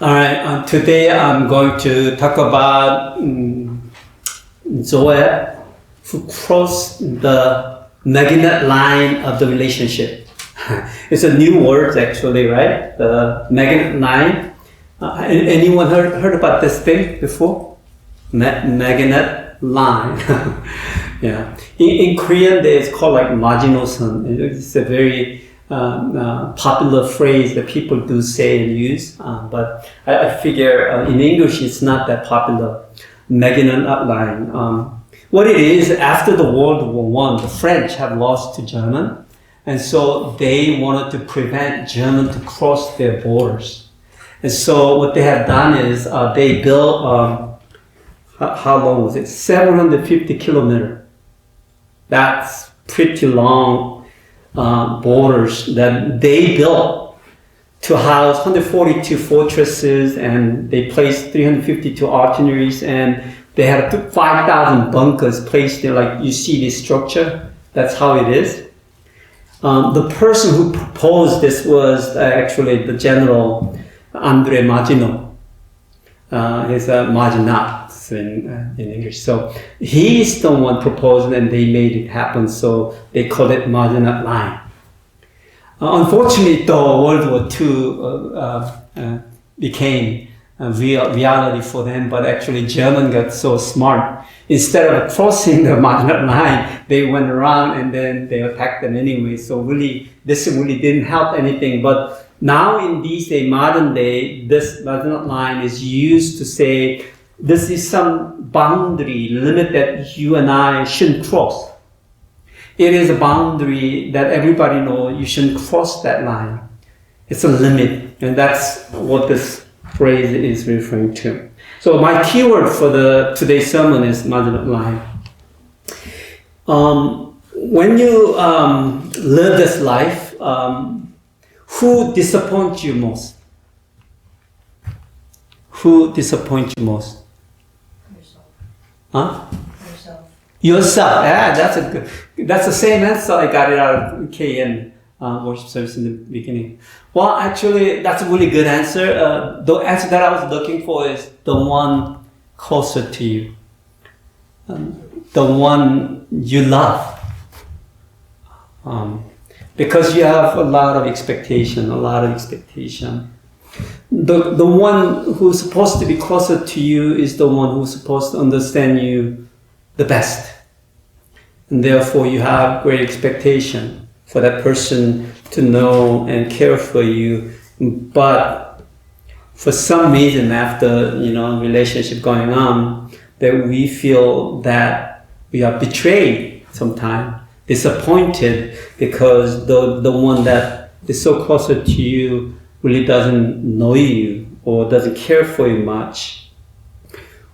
All right, today I'm going to talk about Joab who crossed the magnet line of the relationship. It's a new word actually, right? The magnet line. Anyone heard about this thing before? Magnet line. Yeah. In Korean, it's called like 마지노선. It's a very popular phrase that people do say and use, but I figure in English it's not that popular. Magnet line. What it is, after the World War I, the French have lost to German, and so they wanted to prevent German to cross their borders. And so what they have done is they built, how long was it? 750 kilometers. That's pretty long borders that they built to house 142 fortresses, and they placed 352 artilleries, and they had 5,000 bunkers placed there. Like you see this structure, that's how it is. The person who proposed this was actually the General André Maginot. He's a Maginot in English. So he's the one proposed, and they made it happen. So they call it Maginot Line. Unfortunately, though, World War II became a reality for them. But actually, German got so smart. Instead of crossing the Maginot Line, they went around and then they attacked them anyway. So really, this really didn't help anything. But now in these days, modern day, this Maginot Line is used to say this is some boundary limit that you and I shouldn't cross. It is a boundary that everybody knows you shouldn't cross that line. It's a limit, and that's what this phrase is referring to. So my keyword for today's sermon is Maginot Line. When you live this life, who disappoints you most? Who disappoints you most? Yourself. Huh? Yourself. Yourself. Yeah, that's the same answer I got it out of KN worship service in the beginning. Well, actually, that's a really good answer. The answer that I was looking for is the one closer to you. The one you love. Because you have a lot of expectation. The one who's supposed to be closer to you is the one who's supposed to understand you the best. And therefore you have great expectation for that person to know and care for you. But for some reason after, relationship going on, that we feel that we are betrayed sometimes, disappointed, because the one that is so closer to you really doesn't know you or doesn't care for you much.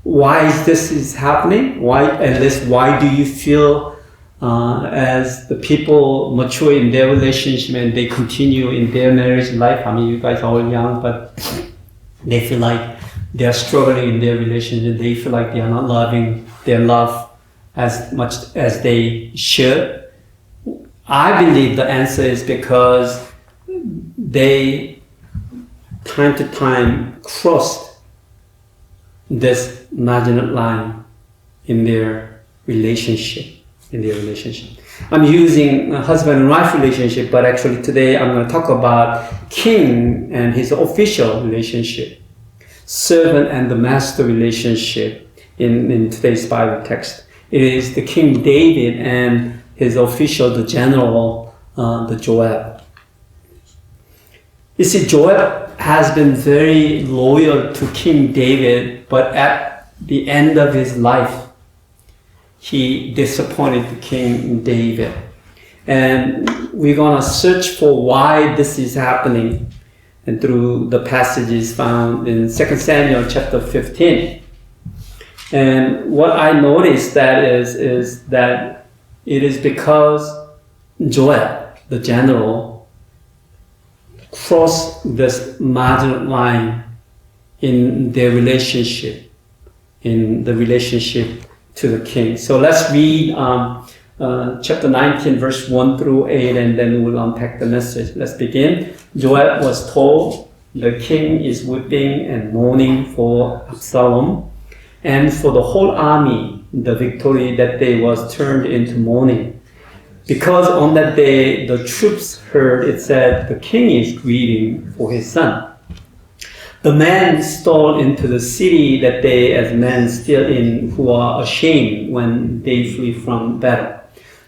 Why is this happening? Why do you feel as the people mature in their relationship and they continue in their marriage life? I mean, you guys are all young, but they feel like they are struggling in their relationship. They feel like they are not loving their love as much as they should. I believe the answer is because they time to time crossed this Maginot Line in their relationship. I'm using a husband and wife relationship, but actually today I'm going to talk about king and his official relationship, servant and the master relationship in today's Bible text. It is the King David and his official, the general, the Joab. You see, Joab has been very loyal to King David, but at the end of his life, he disappointed King David. And we're going to search for why this is happening, and through the passages found in 2 Samuel chapter 15. And what I noticed that is that it is because Joab, the general, crossed this Maginot Line in their relationship, to the king. So let's read chapter 19, verse 1 through 8, and then we'll unpack the message. Let's begin. Joab was told the king is weeping and mourning for Absalom, and for the whole army, the victory that day was turned into mourning. Because on that day, the troops heard it said, the king is grieving for his son. The men stole into the city that day as men steal in who are ashamed when they flee from battle.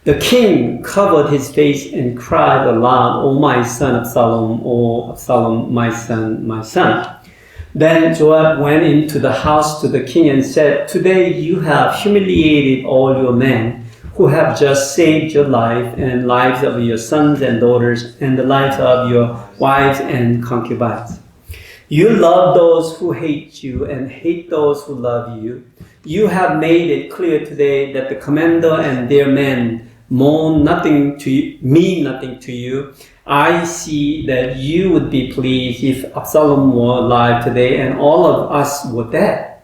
The king covered his face and cried aloud, O my son Absalom, O Absalom, my son, my son. Then Joab went into the house to the king and said, Today you have humiliated all your men who have just saved your life and lives of your sons and daughters and the lives of your wives and concubines. You love those who hate you and hate those who love you. You have made it clear today that the commander and their men mean nothing to you. I see that you would be pleased if Absalom were alive today and all of us were dead.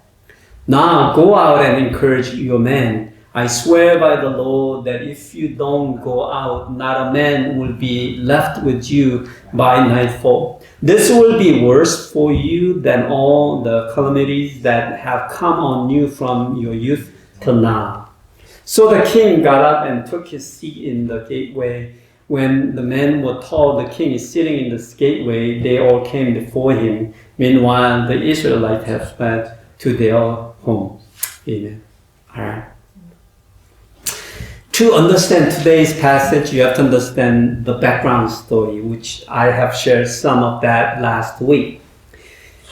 Now go out and encourage your men. I swear by the Lord that if you don't go out, not a man will be left with you by nightfall. This will be worse for you than all the calamities that have come on you from your youth till now. So the king got up and took his seat in the gateway. When the men were told the king is sitting in the gateway, they all came before him. Meanwhile, the Israelites have fled to their home. Amen. All right. To understand today's passage, you have to understand the background story, which I have shared some of that last week.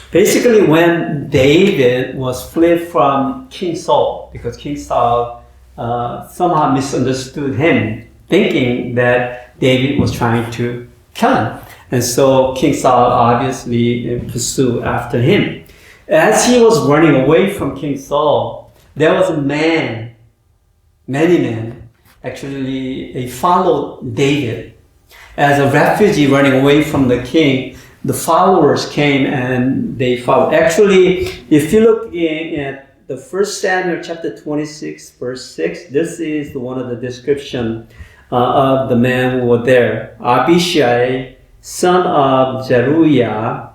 Basically, when David was fled from King Saul, because King Saul somehow misunderstood him, thinking that David was trying to kill him. And so King Saul obviously pursued after him. As he was running away from King Saul, there was a man, many men, actually they followed David. As a refugee running away from the king, the followers came and they followed. Actually, if you look at the 1 Samuel chapter 26, verse 6, this is one of the description of the men who were there. Abishai, son of Zeruiah,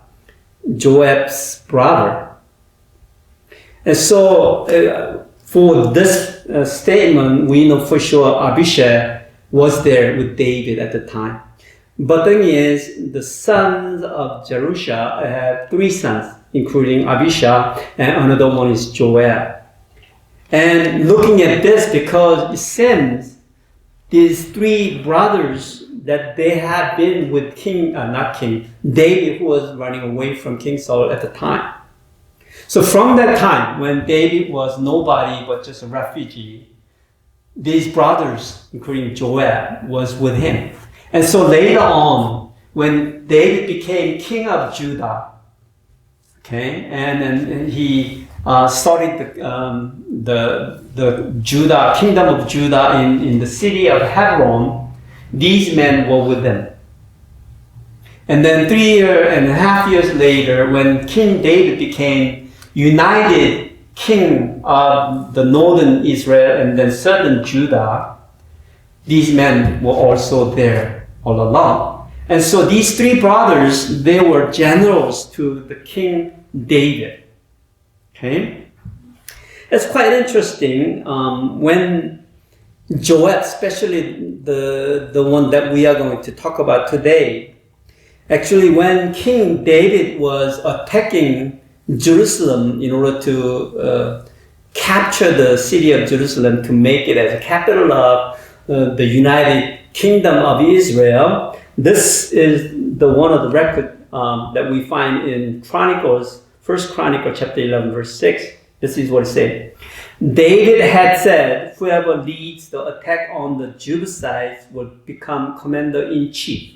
Joab's brother. And so for this statement, we know for sure Abishai was there with David at the time. But the thing is, the sons of Jerusha had 3 sons, including Abishai, and another one is Joab. And looking at this, because it seems these 3 brothers that they had been with David, who was running away from King Saul at the time. So from that time, when David was nobody but just a refugee, these brothers, including Joab, was with him. And so later on, when David became king of Judah, and then he started the Judah kingdom of Judah in the city of Hebron, these men were with them. And then 3.5 years later, when King David became united king of the northern Israel and then southern Judah, these men were also there all along. And so these 3 brothers, they were generals to the King David. Okay? It's quite interesting when Joab, especially the one that we are going to talk about today, actually when King David was attacking Jerusalem in order to capture the city of Jerusalem to make it as a capital of the United Kingdom of Israel. This is one of the record that we find in Chronicles, 1 Chronicles chapter 11, verse 6. This is what it said. David had said, whoever leads the attack on the Jebusites will become commander-in-chief.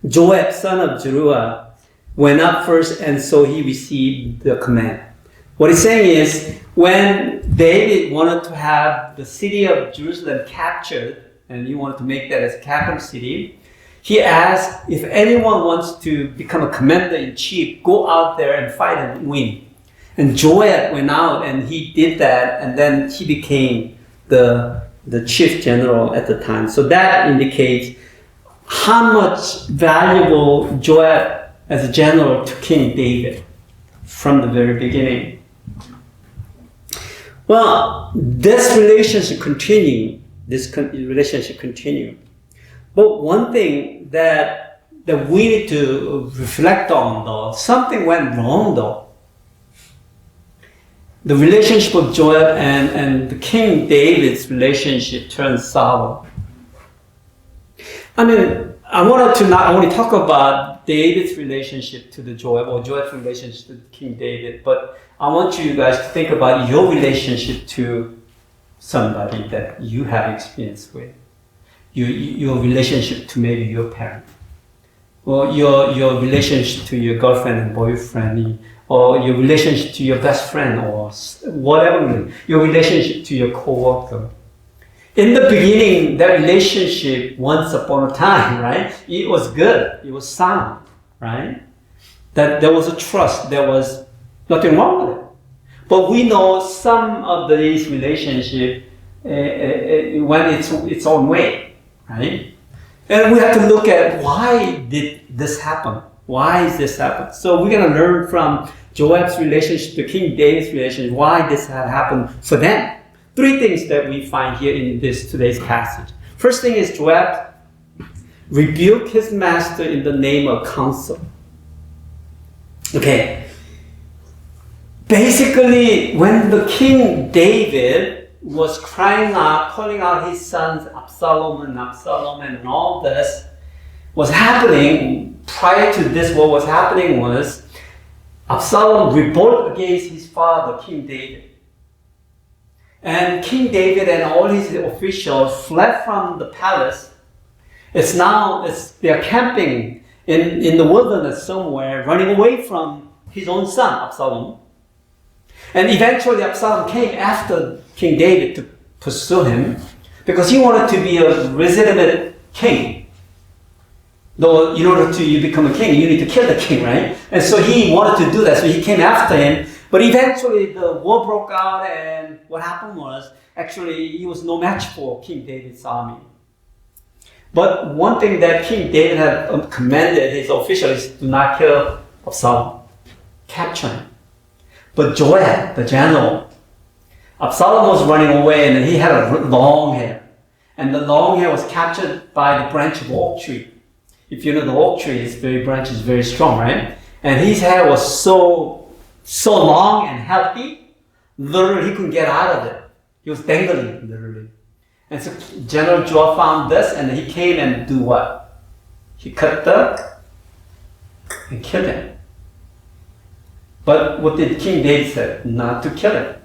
Joab, son of Zeruiah, went up first, and so he received the command. What he's saying is, when David wanted to have the city of Jerusalem captured, and he wanted to make that as a capital city, he asked if anyone wants to become a commander-in-chief, go out there and fight and win. And Joab went out and he did that, and then he became the chief general at the time. So that indicates how much valuable Joab as a general to King David from the very beginning. Well, this relationship continued. But one thing that we need to reflect on, though, something went wrong, though. The relationship of Joab and the King David's relationship turned sour. I mean, I wanted to not only talk about David's relationship to the Joab or Joab's relationship to King David, but I want you guys to think about your relationship to somebody that you have experience with. Your relationship to maybe your parent, or your relationship to your girlfriend and boyfriend, or your relationship to your best friend, or whatever, your relationship to your co-worker. In the beginning, that relationship, once upon a time, right? It was good. It was sound, right? That there was a trust. There was nothing wrong with it. But we know some of these relationships went its own way, right? And we have to look at why did this happen? Why is this happen? So we're going to learn from Joab's relationship to King David's relationship, why this had happened for them. 3 things that we find here in today's passage. First thing is Joab rebuked his master in the name of counsel. Okay. Basically, when the King David was crying out, calling out his sons Absalom, and all this was happening, prior to this, what was happening was Absalom rebelled against his father, King David. And King David and all his officials fled from the palace. They're camping in the wilderness somewhere, running away from his own son, Absalom. And eventually Absalom came after King David to pursue him because he wanted to be a legitimate king. Though in order to become a king, you need to kill the king, right? And so he wanted to do that, so he came after him. But eventually the war broke out, and what happened was, actually, he was no match for King David's army. But one thing that King David had commanded his officials is to not kill Absalom, capture him. But Joab, the general, Absalom was running away, and he had a long hair. And the long hair was captured by the branch of oak tree. If you know the oak tree, its branch is very strong, right? And his hair was so long and healthy, literally he couldn't get out of it. He was dangling, literally. And so General Joab found this, and he came and do what? He cut and killed him. But what did King David say? Not to kill him.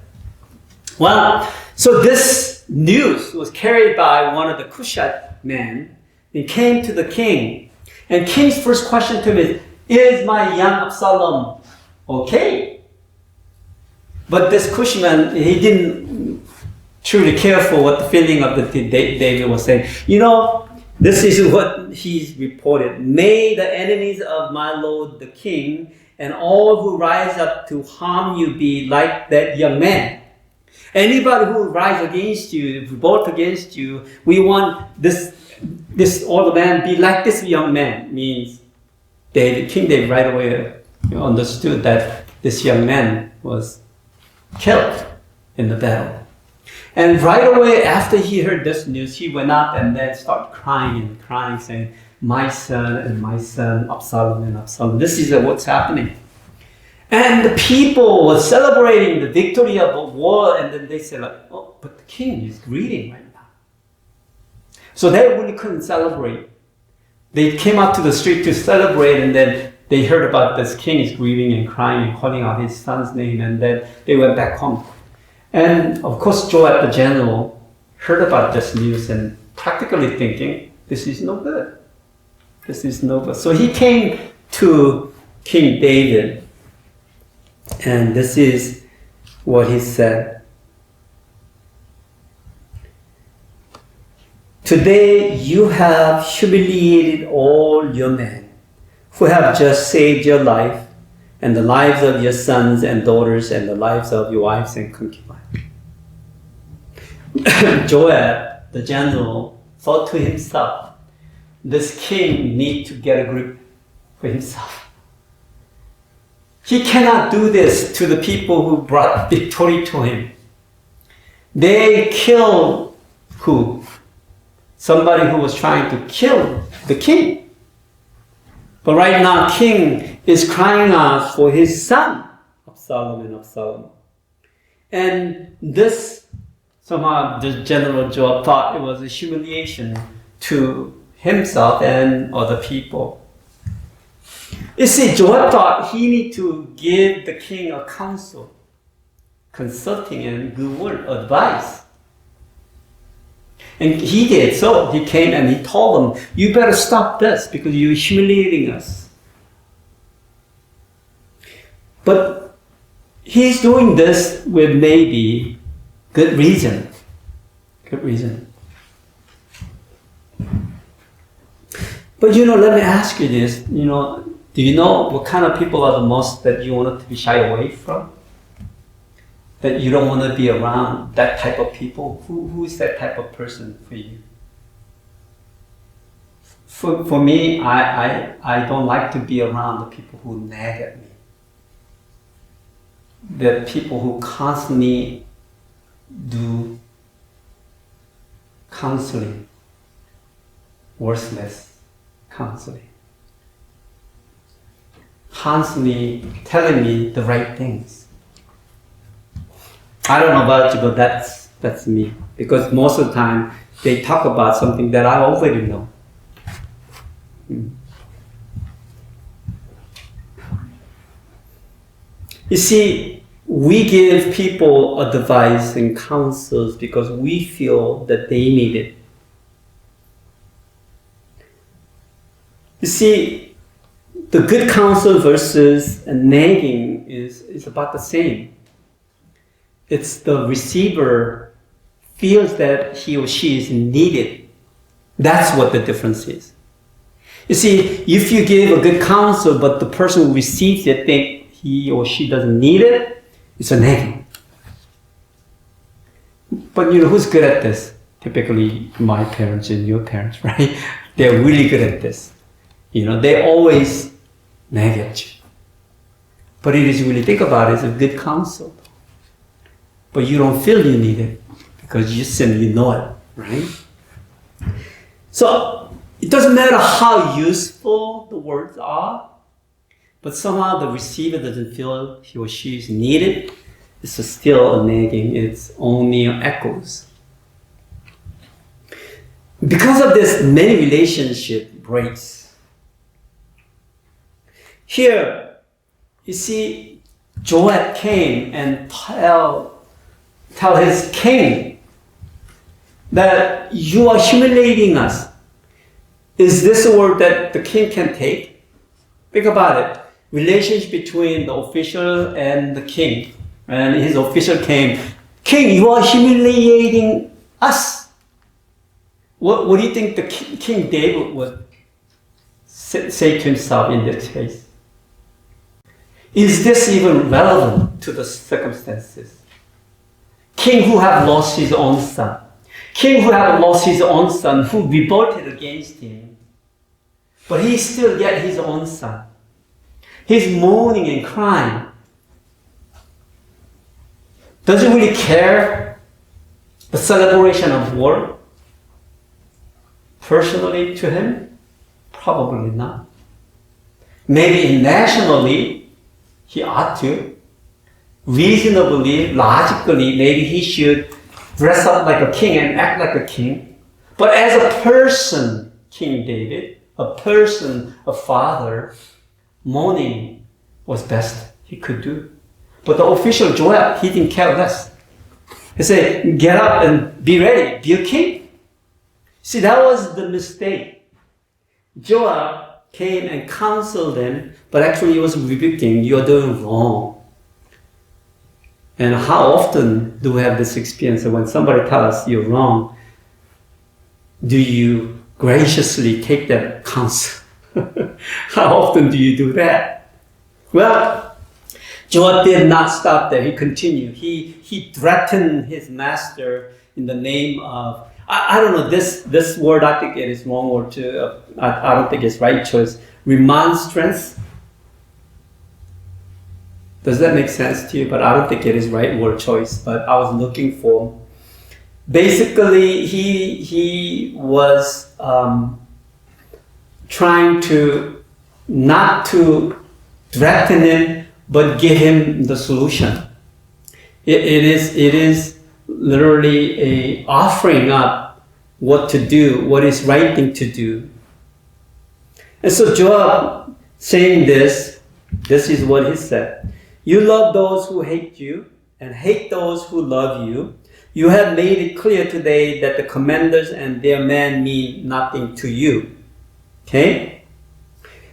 Well, so this news was carried by one of the Cushite men. He came to the king. And king's first question to him is my young Absalom okay? But this Cushman, he didn't truly care for what the feeling of the David was saying. You know, this is what he's reported. May the enemies of my lord the king and all who rise up to harm you be like that young man. Anybody who rise against you, revolt against you, we want this old man be like this young man. Means King David right away understood that this young man was killed in the battle. And right away after he heard this news, he went up and then started crying, saying, my son, Absalom and Absalom. This is what's happening. And the people were celebrating the victory of the war, and then they said, oh, but the king is grieving right now. So they really couldn't celebrate. They came out to the street to celebrate, and then they heard about this king is grieving and crying and calling out his son's name, and then they went back home. And of course, Joab the general heard about this news and practically thinking, this is no good. This is no good. So he came to King David, and this is what he said. Today you have humiliated all your men who have just saved your life and the lives of your sons and daughters and the lives of your wives and concubines. Joab, the general, thought to himself, this king needs to get a grip for himself. He cannot do this to the people who brought victory to him. They killed who? Somebody who was trying to kill the king. But right now, king is crying out for his son, Absalom. And this, somehow, the general Joab thought it was a humiliation to himself and other people. You see, Joab thought he needed to give the king a counsel, consulting and good word, advice. And he did so. He came and he told them, you better stop this because you're humiliating us. But he's doing this with maybe good reason. Good reason. But let me ask you this, do you know what kind of people are the most that you want to be shy away from? That you don't want to be around that type of people? Who is that type of person for you? For me, I don't like to be around the people who nag at me. The people who constantly do counseling, worthless counseling. Constantly telling me the right things. I don't know about you, but that's me. Because most of the time, they talk about something that I already know. You see, we give people advice and counsels because we feel that they need it. You see, the good counsel versus nagging is about the same. It's the receiver feels that he or she is needed. That's what the difference is. You see, if you give a good counsel, but the person who receives it think he or she doesn't need it, it's a nagging. But who's good at this? Typically, my parents and your parents, right? They're really good at this. They always nag at you. But if you really think about it, it's a good counsel. But you don't feel you need it because you simply know it, right? So it doesn't matter how useful the words are, but somehow the receiver doesn't feel he or she is needed. It's still a nagging. It's only echoes. Because of this, many relationship breaks. Here, you see, Joab came and tell his king that you are humiliating us. Is this a word that the king can take? Think about it. Relationship between the official and the king. And his official came, King, you are humiliating us. What do you think the King David would say to himself in this case? Is this even relevant to the circumstances? King who have lost his own son. King who have lost his own son, who revolted against him. But he still yet his own son. He's mourning and crying. Does he really care the celebration of war? Personally to him? Probably not. Maybe nationally, he ought to. Reasonably, logically, maybe he should dress up like a king and act like a king. But as a person, King David, a person, a father, mourning was best he could do. But the official Joab, he didn't care less. He said, get up and be ready, be a king. See, that was the mistake. Joab came and counseled them, but actually he was rebuking, you're doing wrong. And how often do we have this experience that when somebody tells us you're wrong, do you graciously take that counsel? How often do you do that? Well, Joab did not stop there. He continued. He threatened his master in the name of, I don't know, this word, I think it is wrong word too. I don't think it's right choice. Remonstrance. Does that make sense to you? But I don't think it is right word choice, but I was looking for. Basically, he was trying to not to threaten him, but give him the solution. It is literally a offering up what to do, what is right thing to do. And so Joab saying this is what he said. You love those who hate you and hate those who love you. You have made it clear today that the commanders and their men mean nothing to you. Okay?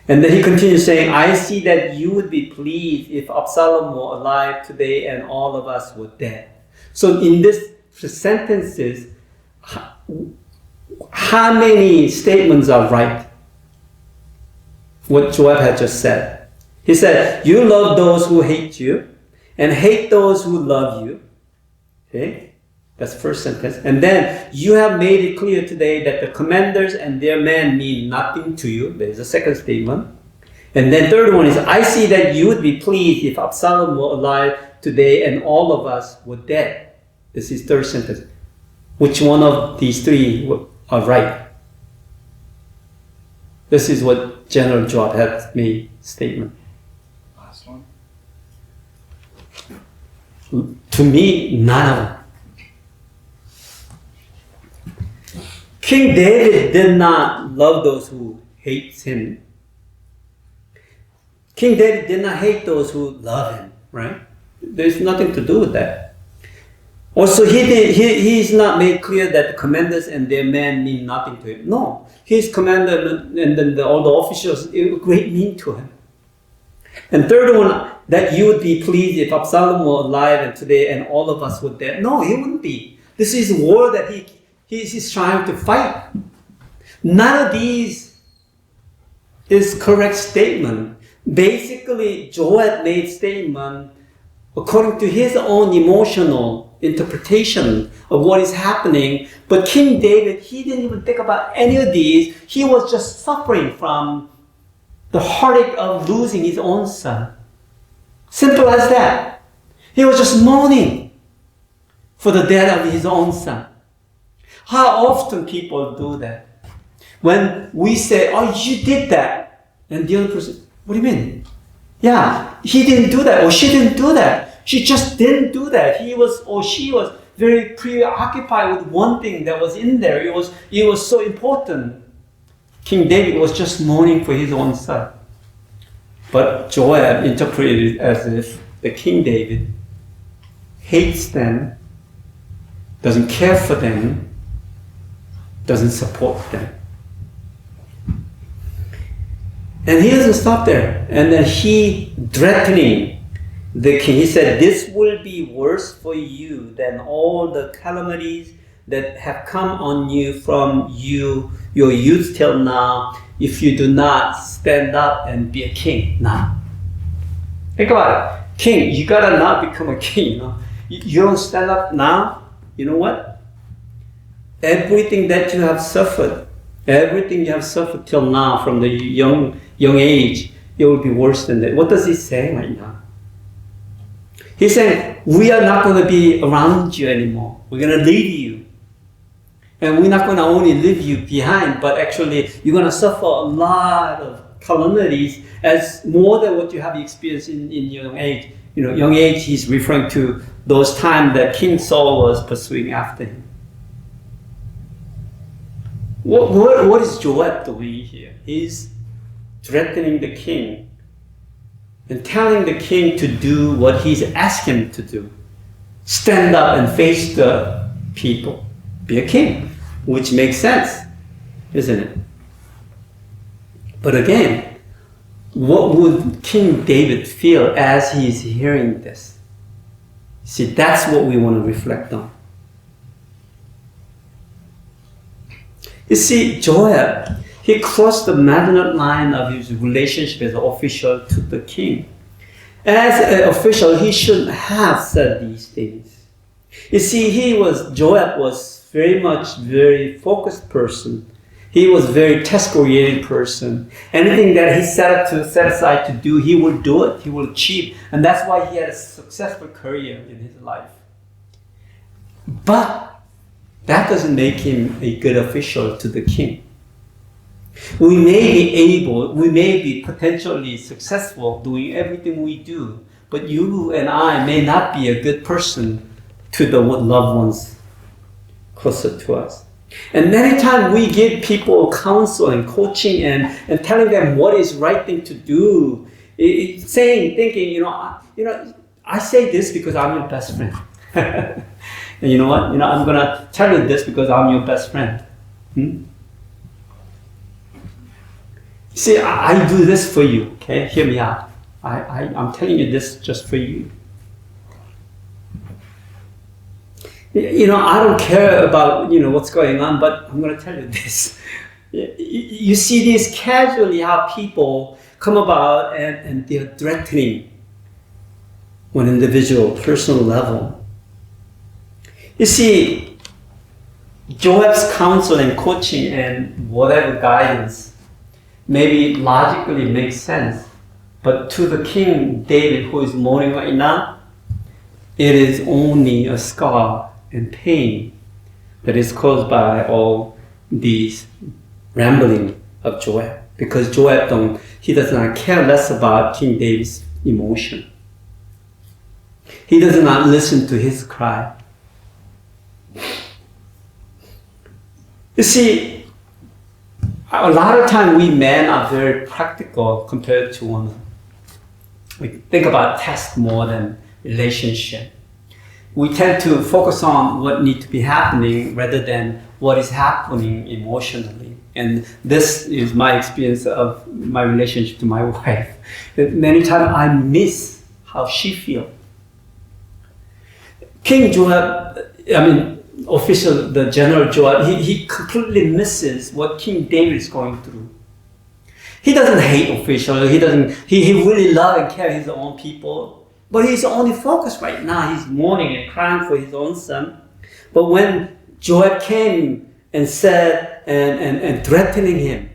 And then he continues saying, I see that you would be pleased if Absalom were alive today and all of us were dead. So in this sentences, how many statements are right? What Joab had just said. He said, you love those who hate you and hate those who love you. Okay? That's the first sentence. And then, you have made it clear today that the commanders and their men mean nothing to you. There's a second statement. And then third one is, I see that you would be pleased if Absalom were alive today and all of us were dead. This is third sentence. Which one of these three are right? This is what General Joab had made statement. Last one. To me, none of them. King David did not love those who hate him. King David did not hate those who love him, right? There's nothing to do with that. Also, he's not made clear that the commanders and their men mean nothing to him. No, his commander and then all the officials, it great mean to him. And third one, that you would be pleased if Absalom were alive and today and all of us were dead. No, he wouldn't be. This is war that he's trying to fight. None of these is correct statement. Basically, Joab made statement according to his own emotional interpretation of what is happening. But King David, he didn't even think about any of these. He was just suffering from the heartache of losing his own son. Simple as that. He was just mourning for the death of his own son. How often people do that? When we say, oh, you did that. And the other person, what do you mean? Yeah, he didn't do that, or she didn't do that. She just didn't do that. He was, or she was very preoccupied with one thing that was in there. It was so important. King David was just mourning for his own son. But Joab interpreted it as if the King David hates them, doesn't care for them, doesn't support them. And he doesn't stop there. And then he threatening the king. He said, this will be worse for you than all the calamities that have come on you from your youth till now, if you do not stand up and be a king now. Think about it. King, you gotta not become a king, you know. You don't stand up now, you know what? Everything that you have suffered, everything you have suffered till now from the young age, it will be worse than that. What does he say right now? He's saying, we are not going to be around you anymore. We're going to leave you. And we're not going to only leave you behind, but actually you're going to suffer a lot of calamities as more than what you have experienced in young age. You know, young age, he's referring to those times that King Saul was pursuing after him. What is Joab doing here? He's threatening the king and telling the king to do what he's asked him to do. Stand up and face the people. Be a king, which makes sense, isn't it? But again, what would King David feel as he's hearing this? See, that's what we want to reflect on. You see, Joab, he crossed the magnet line of his relationship as an official to the king. As an official, he shouldn't have said these things. You see, Joab was very focused person. He was a very task-oriented person. Anything that he set aside to do, he will do it. He will achieve. And that's why he had a successful career in his life. But that doesn't make him a good official to the king. We may be potentially successful doing everything we do, but you and I may not be a good person to the loved ones closer to us. And many times we give people counsel and coaching and telling them what is right thing to do, thinking, I say this because I'm your best friend. And you know what? I'm gonna tell you this because I'm your best friend. See, I do this for you, okay? Hear me out. I'm telling you this just for you. I don't care about, what's going on, but I'm going to tell you this. You see this casually, how people come about and they're threatening one individual, personal level. You see, Joab's counsel and coaching and whatever guidance maybe logically makes sense, but to the King David who is mourning right now, it is only a scar and pain that is caused by all these rambling of Joab, because Joab he does not care less about King David's emotion. He does not listen to his cry. You see, a lot of time we men are very practical compared to women. We think about task more than relationship. We tend to focus on what needs to be happening rather than what is happening emotionally. And this is my experience of my relationship to my wife. Many times I miss how she feels. King Joab, the General Joab, he completely misses what King David is going through. He doesn't hate officials. He really loves and cares his own people. But he's only focused right now. He's mourning and crying for his own son. But when Joab came and said and threatening him,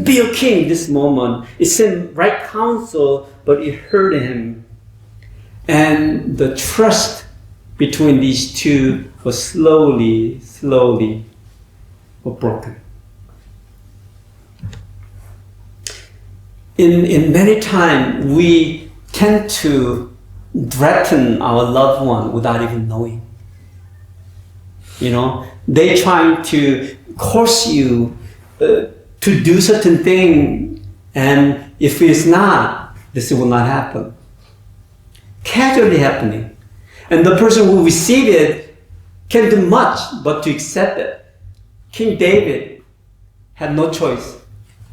be a king this moment, it seemed right counsel, but it hurt him. And the trust between these two was slowly broken. In many times, we tend to threaten our loved one without even knowing. They trying to force you to do certain thing, and if it's not, this will not happen. Casually happening. And the person who received it can do much but to accept it. King David had no choice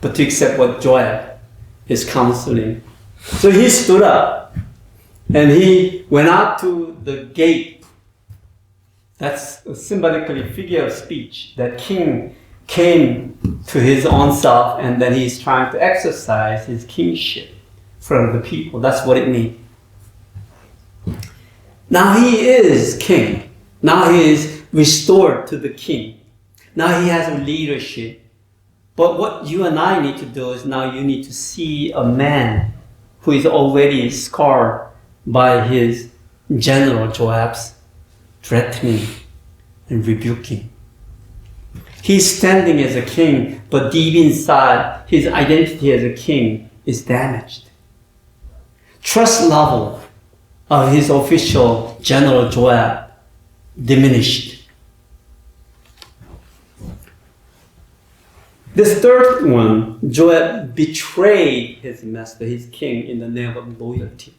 but to accept what Joab is counseling. So he stood up and he went out to the gate. That's a symbolically figure of speech that king came to his own self and then he's trying to exercise his kingship from the people. That's what it means. Now he is king. Now he is restored to the king. Now he has a leadership. But what you and I need to do is now you need to see a man who is already scarred by his general Joab's threatening and rebuking. He's standing as a king, but deep inside, his identity as a king is damaged. Trust level of his official General Joab diminished. This third one, Joab betrayed his master, his king, in the name of loyalty.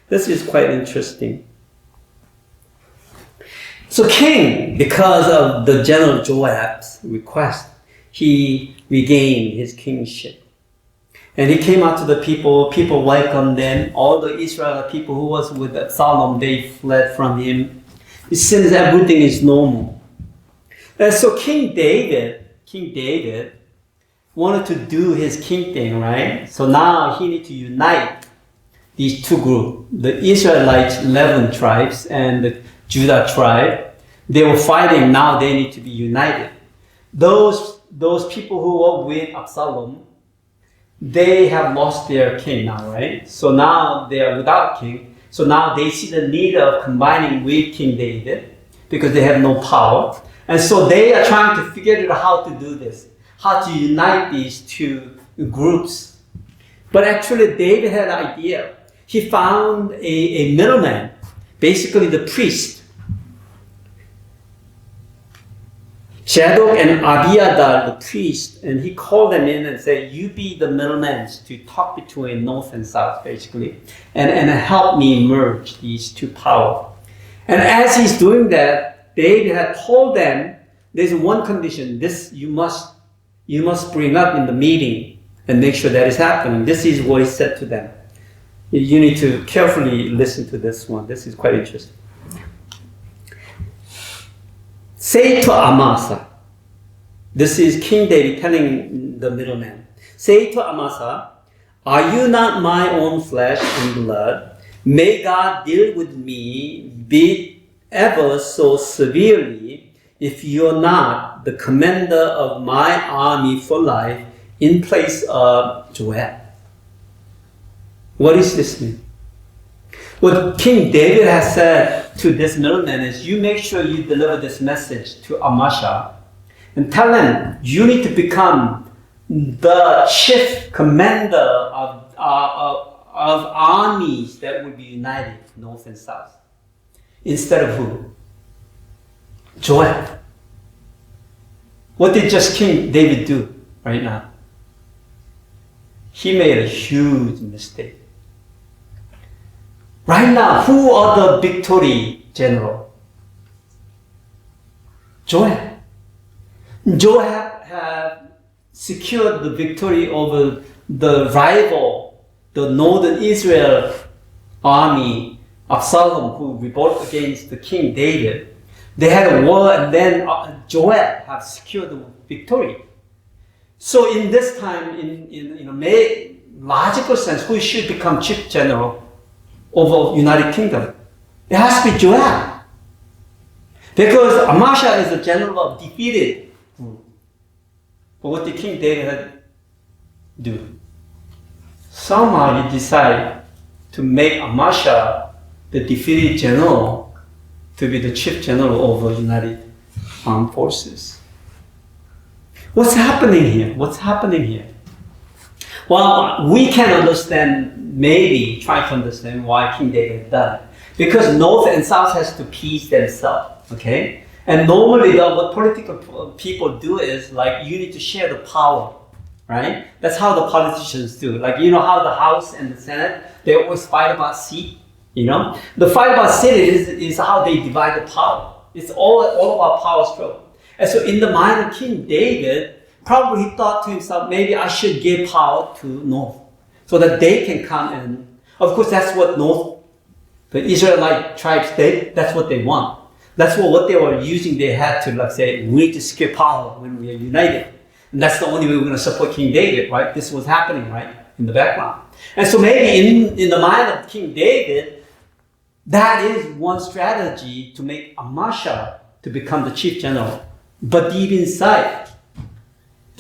This is quite interesting. So king, because of the General Joab's request, he regained his kingship. And he came out to the people welcomed them. All the Israelite people who was with Absalom, they fled from him. It seems everything is normal. And so King David wanted to do his king thing, right? So now he needs to unite these two groups, the Israelites, 11 tribes, and the Judah tribe. They were fighting, now they need to be united. Those those people who were with Absalom, they have lost their king now, right? So now they are without king. So now they see the need of combining with King David because they have no power. And so they are trying to figure out how to do this, how to unite these two groups. But actually David had an idea. He found a middleman, basically the priest. Zadok and Abiathar, the priest, and he called them in and said, you be the middlemen to talk between north and south, basically, and help me merge these two powers. And as he's doing that, David had told them, there's one condition, this you must bring up in the meeting and make sure that is happening. This is what he said to them. You need to carefully listen to this one. This is quite interesting. Say to Amasa, this is King David telling the middleman, say to Amasa, are you not my own flesh and blood? May God deal with me, be ever so severely, if you're not the commander of my army for life in place of Joab. What does this mean? What King David has said to this middleman is, you make sure you deliver this message to Amasa and tell him you need to become the chief commander of armies that will be united north and south. Instead of who? Joab. What did just King David do right now? He made a huge mistake. Right now, who are the victory general? Joab. Joab had secured the victory over the rival, the northern Israel army, Absalom, who revolted against the King David. They had a war, and then Joab had secured the victory. So in this time, in a logical sense, who should become chief general over United Kingdom? It has to be Joab. Because Amasa is the general of defeated group. But what did King David do? Somehow he decided to make Amasa the defeated general to be the chief general over United Armed Forces. What's happening here? What's happening here? Well, we can understand, maybe try to understand why King David done it. Because North and South has to peace themselves, okay? And normally what political people do is, like, you need to share the power, right? That's how the politicians do. Like, you know how the House and the Senate, they always fight about seat, you know? The fight about seat is how they divide the power. It's all about power struggle. And so in the mind of King David, probably he thought to himself, maybe I should give power to North so that they can come and, of course, that's what North, the Israelite tribes, that's what they want. That's what they were using. They had to, like, say, we need to secure power when we are united. And that's the only way we're going to support King David, right? This was happening, right, in the background. And so maybe in the mind of King David, that is one strategy to make Amasa to become the chief general. But deep inside,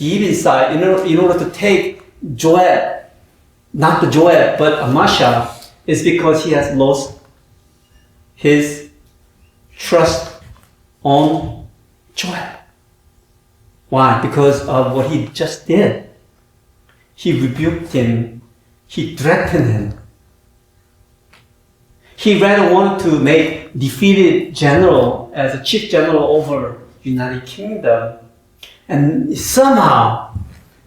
in order to take Joab, not the Joab, but Amasa, is because he has lost his trust on Joab. Why? Because of what he just did. He rebuked him. He threatened him. He rather wanted to make defeated general as a chief general over United Kingdom. And somehow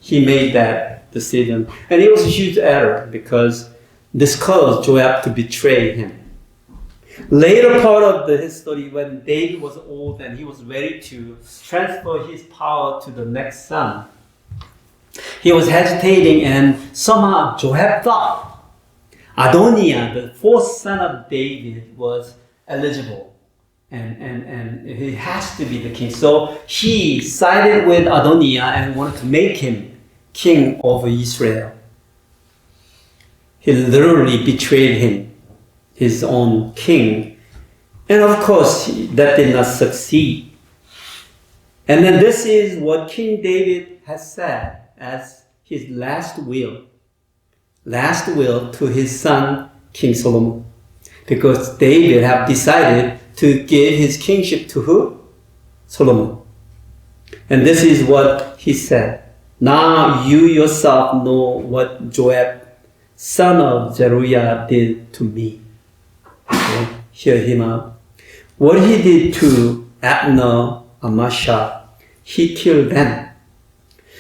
he made that decision. And it was a huge error because this caused Joab to betray him. Later part of the history, when David was old and he was ready to transfer his power to the next son, he was hesitating, and somehow Joab thought Adoniah, the fourth son of David, was eligible. And he has to be the king. So he sided with Adoniah and wanted to make him king over Israel. He literally betrayed him, his own king. And of course, that did not succeed. And then this is what King David has said as his last will to his son, King Solomon. Because David have decided to give his kingship to who? Solomon. And this is what he said. Now you yourself know what Joab, son of Zeruiah, did to me. Okay, hear him out. What he did to Abner, Amasa, he killed them,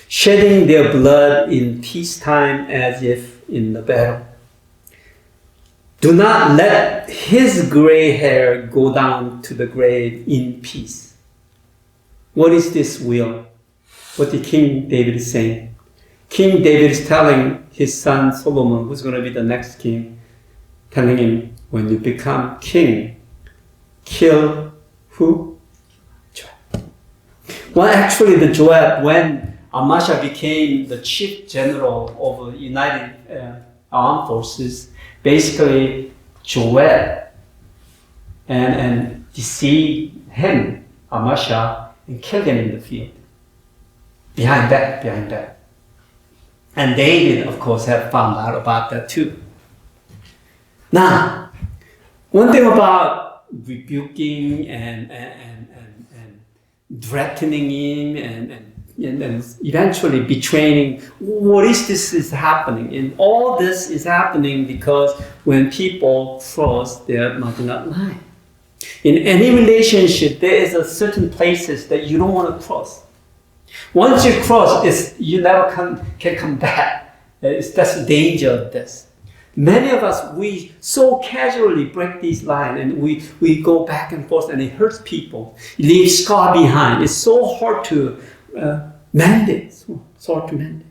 shedding their blood in peacetime as if in the battle. Do not let his gray hair go down to the grave in peace. What is this will? What the King David is saying? King David is telling his son Solomon, who's going to be the next king, telling him, when you become king, kill who? Joab. Well, actually, the Joab, when Amasa became the chief general of the United Armed Forces, basically Joab and deceived him, Amasa, and killed him in the field. Behind back. And David, of course, had found out about that too. Now, one thing about rebuking and threatening him and eventually betraying, what is this is happening? And all this is happening because when people cross their marginal line. In any relationship, there is a certain places that you don't want to cross. Once you cross, you never can come back. That's the danger of this. Many of us, we so casually break these lines and we go back and forth and it hurts people. It leaves scar behind. It's so hard to mend it. So hard to mend it.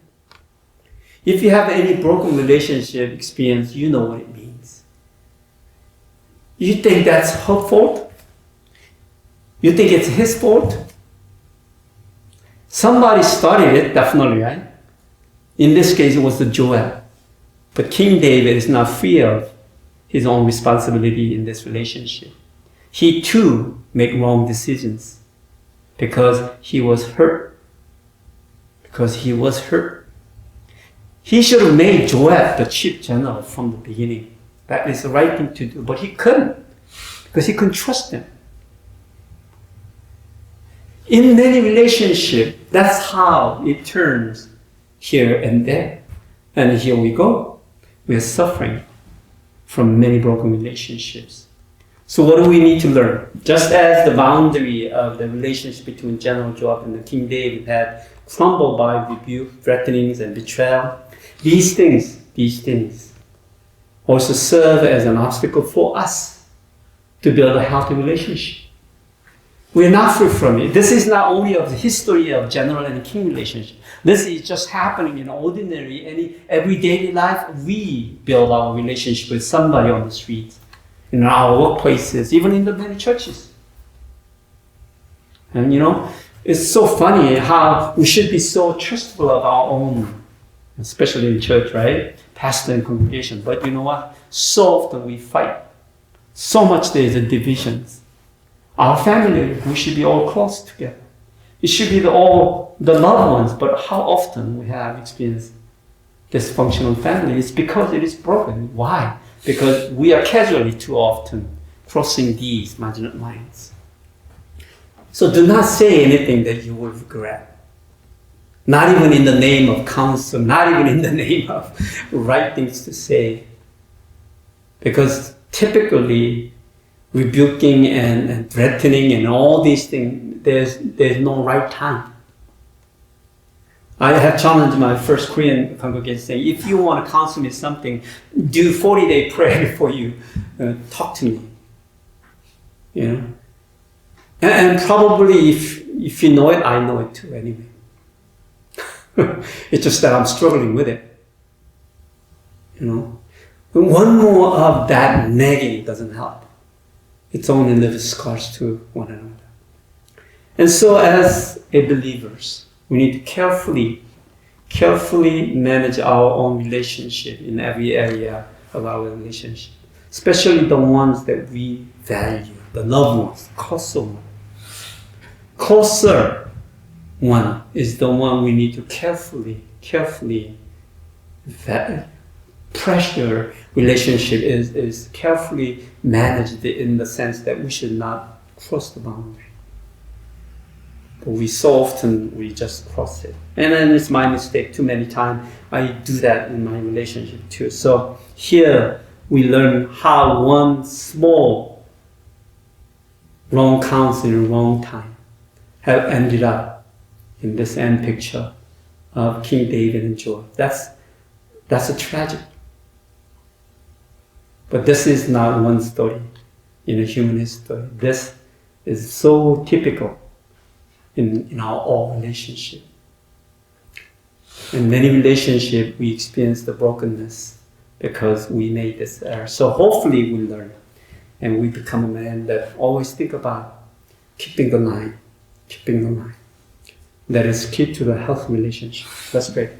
If you have any broken relationship experience, you know what it means. You think that's her fault? You think it's his fault? Somebody started it, definitely, right? In this case, it was the Joab. But King David is not free of his own responsibility in this relationship. He too made wrong decisions because he was hurt. He should have made Joab the chief general from the beginning. That is the right thing to do, but he couldn't because he couldn't trust him. In many relationships, that's how it turns here and there. And here we go. We are suffering from many broken relationships. So what do we need to learn? Just as the boundary of the relationship between General Joab and the King David had crumbled by rebuke, threatenings, and betrayal, these things also serve as an obstacle for us to build a healthy relationship. We are not free from it. This is not only of the history of general and king relationship. This is just happening in ordinary, any everyday life. We build our relationship with somebody on the street, in our workplaces, even in the many churches. And it's so funny how we should be so trustful of our own, especially in church, right? Pastor and congregation. But you know what? So often we fight. So much there is a divisions. Our family, we should be all close together. It should be all the loved ones, but how often we have experienced dysfunctional family? It's because it is broken. Why? Because we are casually too often crossing these marginal lines. So do not say anything that you will regret. Not even in the name of counsel, not even in the name of right things to say. Because typically, rebuking and threatening and all these things, there's no right time. I have challenged my first Korean congregation saying, if you want to counsel me something, do 40-day prayer before you talk to me. And probably if you know it, I know it too anyway. It's just that I'm struggling with it. One more of that nagging doesn't help. It's only leaves scars to one another. And so as believers, we need to carefully manage our own relationship in every area of our relationship. Especially the ones that we value, the loved ones, closer one is the one we need to carefully pressure relationship is carefully managed in the sense that we should not cross the boundary. But we so often we just cross it. And then it's my mistake too many times. I do that in my relationship too. So here we learn how one small wrong counsel in wrong time have ended up in this end picture of King David and Joy. That's a tragedy. But this is not one story in a human history. This is so typical in our all relationship. In many relationships, we experience the brokenness because we made this error. So hopefully we learn and we become a man that always think about keeping the line. That is key to the healthy relationship. Let's pray.